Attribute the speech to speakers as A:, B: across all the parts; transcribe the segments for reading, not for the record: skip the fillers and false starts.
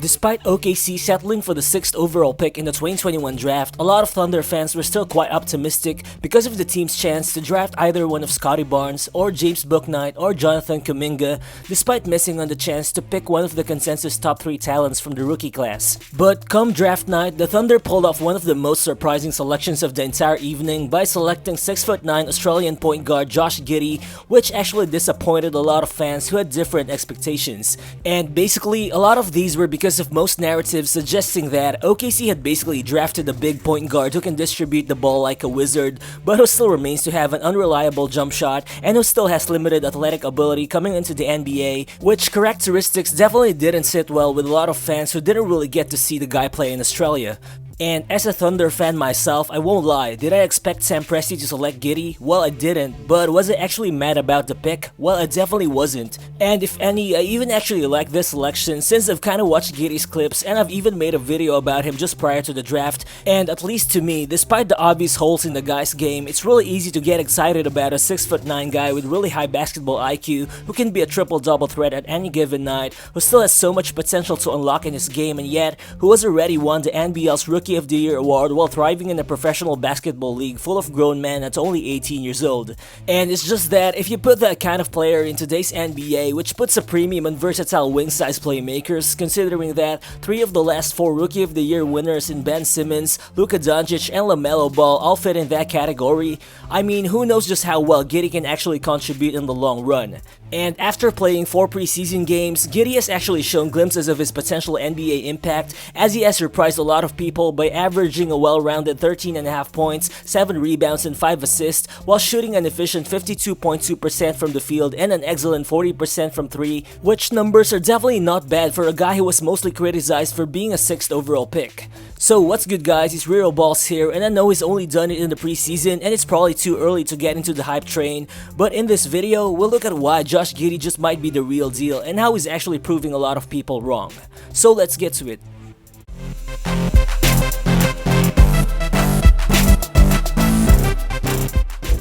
A: Despite OKC settling for the 6th overall pick in the 2021 draft, a lot of Thunder fans were still quite optimistic because of the team's chance to draft either one of Scottie Barnes or James Bouknight or Jonathan Kuminga, despite missing on the chance to pick one of the consensus top 3 talents from the rookie class. But come draft night, the Thunder pulled off one of the most surprising selections of the entire evening by selecting 6'9" Australian point guard Josh Giddey, which actually disappointed a lot of fans who had different expectations. And basically, a lot of these were because of most narratives suggesting that OKC had basically drafted a big point guard who can distribute the ball like a wizard, but who still remains to have an unreliable jump shot and who still has limited athletic ability coming into the NBA, which characteristics definitely didn't sit well with a lot of fans who didn't really get to see the guy play in Australia. And as a Thunder fan myself, I won't lie, did I expect Sam Presti to select Giddey? Well, I didn't, but was I actually mad about the pick? Well, I definitely wasn't. And if any, I even actually like this selection since I've kinda watched Giddey's clips and I've even made a video about him just prior to the draft, and at least to me, despite the obvious holes in the guy's game, it's really easy to get excited about a 6'9" guy with really high basketball IQ who can be a triple-double threat at any given night, who still has so much potential to unlock in his game, and yet, who has already won the NBL's Rookie of the Year award while thriving in a professional basketball league full of grown men at only 18 years old. And it's just that if you put that kind of player in today's NBA, which puts a premium on versatile wing-size playmakers, considering that 3 of the last 4 Rookie of the Year winners in Ben Simmons, Luka Doncic, and LaMelo Ball all fit in that category, I mean, who knows just how well Giddey can actually contribute in the long run. And after playing 4 preseason games, Giddey has actually shown glimpses of his potential NBA impact, as he has surprised a lot of people by averaging a well-rounded 13.5 points, 7 rebounds, and 5 assists, while shooting an efficient 52.2% from the field and an excellent 40% from 3, which numbers are definitely not bad for a guy who was mostly criticized for being a 6th overall pick. So what's good guys, it's Real Balls here, and I know he's only done it in the preseason and it's probably too early to get into the hype train, but in this video, we'll look at why Josh Giddey just might be the real deal and how he's actually proving a lot of people wrong. So let's get to it.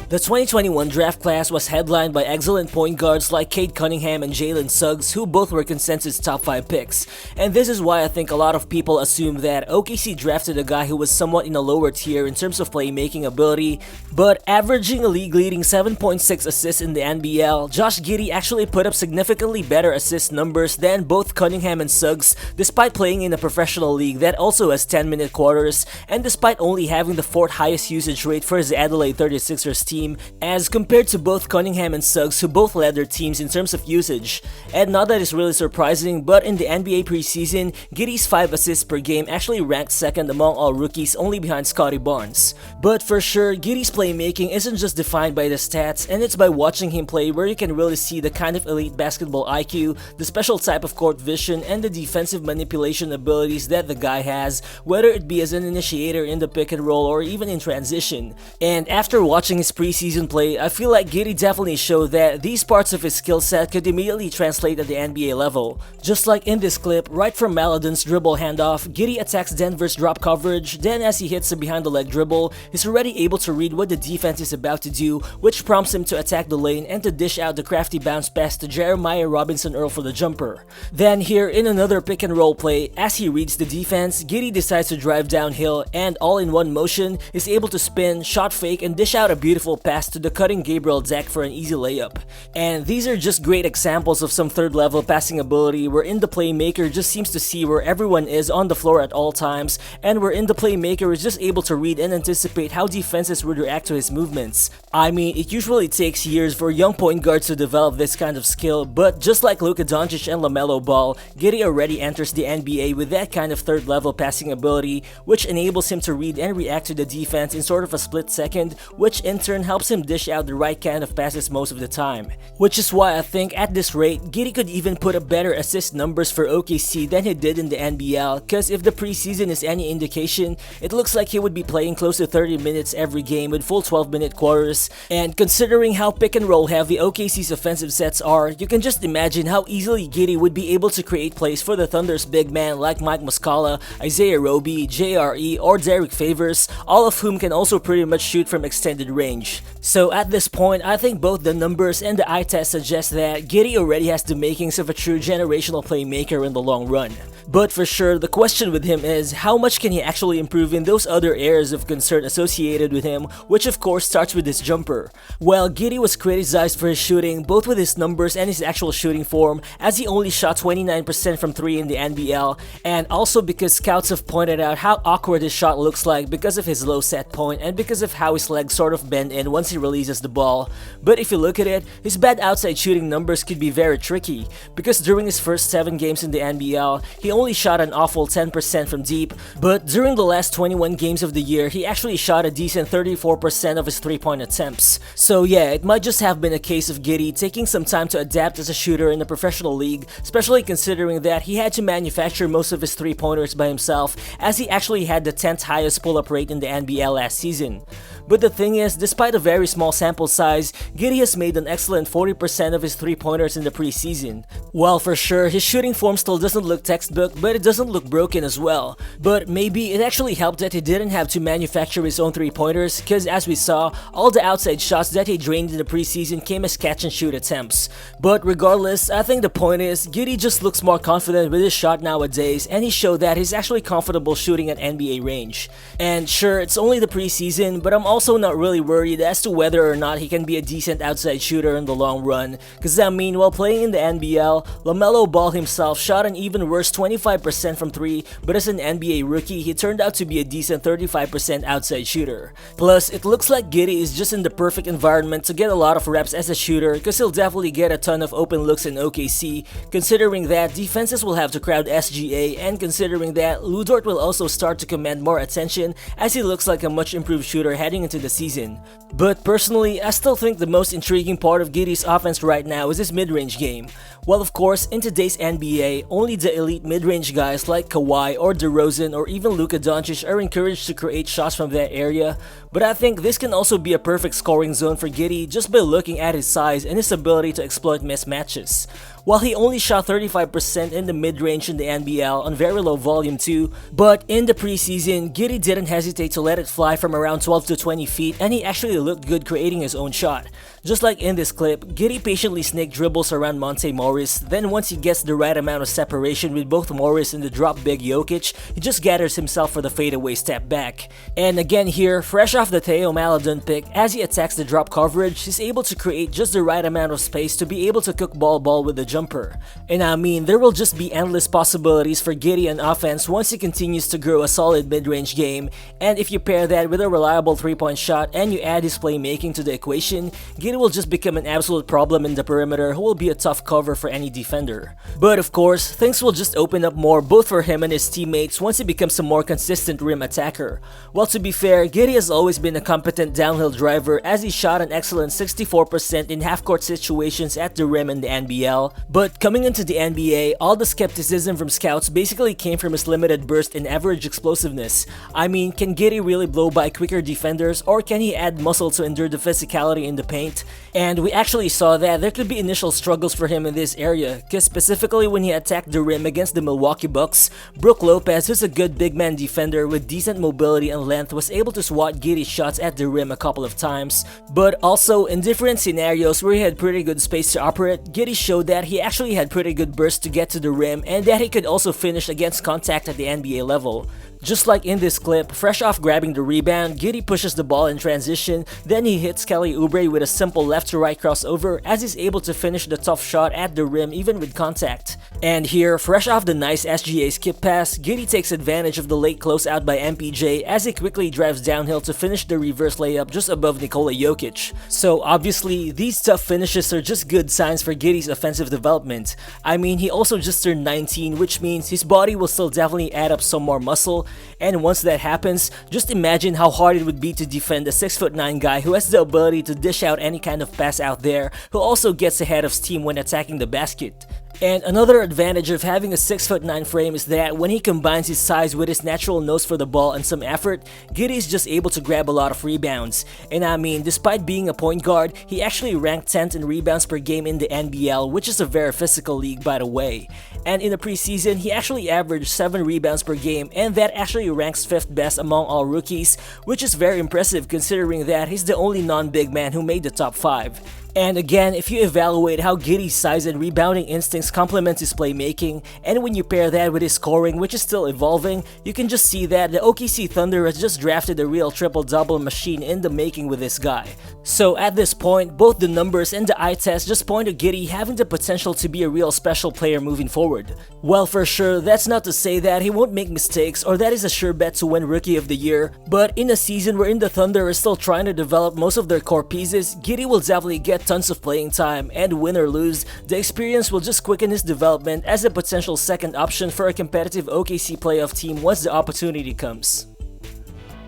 A: The 2021 draft class was headlined by excellent point guards like Cade Cunningham and Jalen Suggs, who both were consensus top 5 picks. And this is why I think a lot of people assume that OKC drafted a guy who was somewhat in a lower tier in terms of playmaking ability, but averaging a league-leading 7.6 assists in the NBL, Josh Giddey actually put up significantly better assist numbers than both Cunningham and Suggs, despite playing in a professional league that also has 10-minute quarters, and despite only having the 4th highest usage rate for his Adelaide 36ers team, as compared to both Cunningham and Suggs, who both led their teams in terms of usage. And not that it's really surprising, but in the NBA preseason, Giddey's 5 assists per game actually ranked 2nd among all rookies, only behind Scottie Barnes. But for sure, Giddey's playmaking isn't just defined by the stats, and it's by watching him play where you can really see the kind of elite basketball IQ, the special type of court vision, and the defensive manipulation abilities that the guy has, whether it be as an initiator in the pick and roll or even in transition. And after watching his preseason play, I feel like Giddey definitely showed that these parts of his skill set could immediately translate at the NBA level. Just like in this clip, right from Maledon's dribble handoff, Giddey attacks Denver's drop coverage, then as he hits a behind the leg dribble, he's already able to read what the defense is about to do, which prompts him to attack the lane and to dish out the crafty bounce pass to Jeremiah Robinson-Earl for the jumper. Then here, in another pick and roll play, as he reads the defense, Giddey decides to drive downhill and all in one motion is able to spin, shot fake, and dish out a beautiful pass to the cutting Gabriel Deck for an easy layup. And these are just great examples of some 3rd level passing ability wherein the playmaker just seems to see where everyone is on the floor at all times, and wherein the playmaker is just able to read and anticipate how defenses would react to his movements. I mean, it usually takes years for young point guards to develop this kind of skill, but just like Luka Doncic and LaMelo Ball, Giddey already enters the NBA with that kind of 3rd level passing ability, which enables him to read and react to the defense in sort of a split second, which in turn helps him dish out the right kind of passes most of the time. Which is why I think at this rate, Giddey could even put up better assist numbers for OKC than he did in the NBL, cause if the preseason is any indication, it looks like he would be playing close to 30 minutes every game with full 12-minute quarters, and considering how pick and roll heavy OKC's offensive sets are, you can just imagine how easily Giddey would be able to create plays for the Thunder's big man like Mike Muscala, Isaiah Roby, JRE, or Derrick Favors, all of whom can also pretty much shoot from extended range. So at this point, I think both the numbers and the eye test suggest that Giddey already has the makings of a true generational playmaker in the long run. But for sure, the question with him is, how much can he actually improve in those other areas of concern associated with him, which of course starts with his jumper. Well, Giddey was criticized for his shooting, both with his numbers and his actual shooting form, as he only shot 29% from 3 in the NBL, and also because scouts have pointed out how awkward his shot looks like because of his low set point and because of how his legs sort of bend in once he releases the ball. But if you look at it, his bad outside shooting numbers could be very tricky, because during his first 7 games in the NBL, he only shot an awful 10% from deep, but during the last 21 games of the year, he actually shot a decent 34% of his 3-point attempts. So yeah, it might just have been a case of Giddey taking some time to adapt as a shooter in the professional league, especially considering that he had to manufacture most of his 3-pointers by himself, as he actually had the 10th highest pull-up rate in the NBL last season. But the thing is, despite a very small sample size, Giddey has made an excellent 40% of his 3-pointers in the preseason. While for sure, his shooting form still doesn't look textbook, but it doesn't look broken as well. But maybe it actually helped that he didn't have to manufacture his own 3-pointers, because as we saw, all the outside shots that he drained in the preseason came as catch and shoot attempts. But regardless, I think the point is, Giddey just looks more confident with his shot nowadays, and he showed that he's actually comfortable shooting at NBA range. And sure, it's only the preseason, but I'm also not really worried as to whether or not he can be a decent outside shooter in the long run, cause I mean, while playing in the NBL, LaMelo Ball himself shot an even worse 25% from 3, but as an NBA rookie, he turned out to be a decent 35% outside shooter. Plus, it looks like Giddey is just in the perfect environment to get a lot of reps as a shooter, cause he'll definitely get a ton of open looks in OKC, considering that defenses will have to crowd SGA, and considering that Dort will also start to command more attention as he looks like a much improved shooter heading into the season. But personally, I still think the most intriguing part of Giddey's offense right now is his mid-range game. Well, of course, in today's NBA, only the elite mid-range guys like Kawhi or DeRozan or even Luka Doncic are encouraged to create shots from that area, but I think this can also be a perfect scoring zone for Giddey just by looking at his size and his ability to exploit mismatches. While he only shot 35% in the mid-range in the NBL on very low volume too, but in the preseason, Giddey didn't hesitate to let it fly from around 12 to 20 feet, and he actually looked good creating his own shot. Just like in this clip, Giddey patiently snake dribbles around Monte Morris, then once he gets the right amount of separation with both Morris and the drop big Jokic, he just gathers himself for the fadeaway step back. And again here, fresh off the Theo Maledon pick, as he attacks the drop coverage, he's able to create just the right amount of space to be able to cook ball with the jumper. And I mean, there will just be endless possibilities for Giddey on offense once he continues to grow a solid mid-range game, and if you pair that with a reliable 3-point shot and you add his playmaking to the equation, Giddey will just become an absolute problem in the perimeter who will be a tough cover for any defender. But of course, things will just open up more both for him and his teammates once he becomes a more consistent rim attacker. Well, to be fair, Giddey has always been a competent downhill driver as he shot an excellent 64% in half-court situations at the rim in the NBL, but coming into the NBA, all the skepticism from scouts basically came from his limited burst and average explosiveness. I mean, can Giddey really blow by quicker defenders, or can he add muscle to endure the physicality in the paint? And we actually saw that there could be initial struggles for him in this area, because specifically when he attacked the rim against the Milwaukee Bucks, Brook Lopez, who's a good big man defender with decent mobility and length, was able to swat Giddey's shots at the rim a couple of times. But also, in different scenarios where he had pretty good space to operate, Giddey showed that he actually had pretty good burst to get to the rim and that he could also finish against contact at the NBA level. Just like in this clip, fresh off grabbing the rebound, Giddey pushes the ball in transition, then he hits Kelly Oubre with a simple left-to-right crossover as he's able to finish the tough shot at the rim even with contact. And here, fresh off the nice SGA skip pass, Giddey takes advantage of the late closeout by MPJ as he quickly drives downhill to finish the reverse layup just above Nikola Jokic. So obviously, these tough finishes are just good signs for Giddey's offensive development. I mean, he also just turned 19, which means his body will still definitely add up some more muscle, and once that happens, just imagine how hard it would be to defend a 6'9" guy who has the ability to dish out any kind of pass out there, who also gets ahead of steam when attacking the basket. And another advantage of having a 6'9" frame is that when he combines his size with his natural nose for the ball and some effort, Giddey is just able to grab a lot of rebounds. And I mean, despite being a point guard, he actually ranked 10th in rebounds per game in the NBL, which is a very physical league by the way. And in the preseason, he actually averaged 7 rebounds per game, and that actually ranks 5th best among all rookies, which is very impressive considering that he's the only non-big man who made the top 5. And again, if you evaluate how Giddey's size and rebounding instincts complement his playmaking, and when you pair that with his scoring, which is still evolving, you can just see that the OKC Thunder has just drafted a real triple-double machine in the making with this guy. So at this point, both the numbers and the eye test just point to Giddey having the potential to be a real special player moving forward. Well, for sure, that's not to say that he won't make mistakes or that is a sure bet to win Rookie of the Year, but in a season wherein the Thunder is still trying to develop most of their core pieces, Giddey will definitely get tons of playing time, and win or lose, the experience will just quicken his development as a potential second option for a competitive OKC playoff team once the opportunity comes.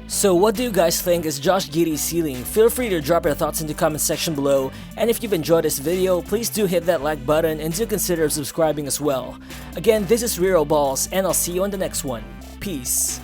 A: So what do you guys think is Josh Giddey's ceiling? Feel free to drop your thoughts in the comment section below, and if you've enjoyed this video, please do hit that like button and do consider subscribing as well. Again, this is Rero Balls, and I'll see you on the next one. Peace.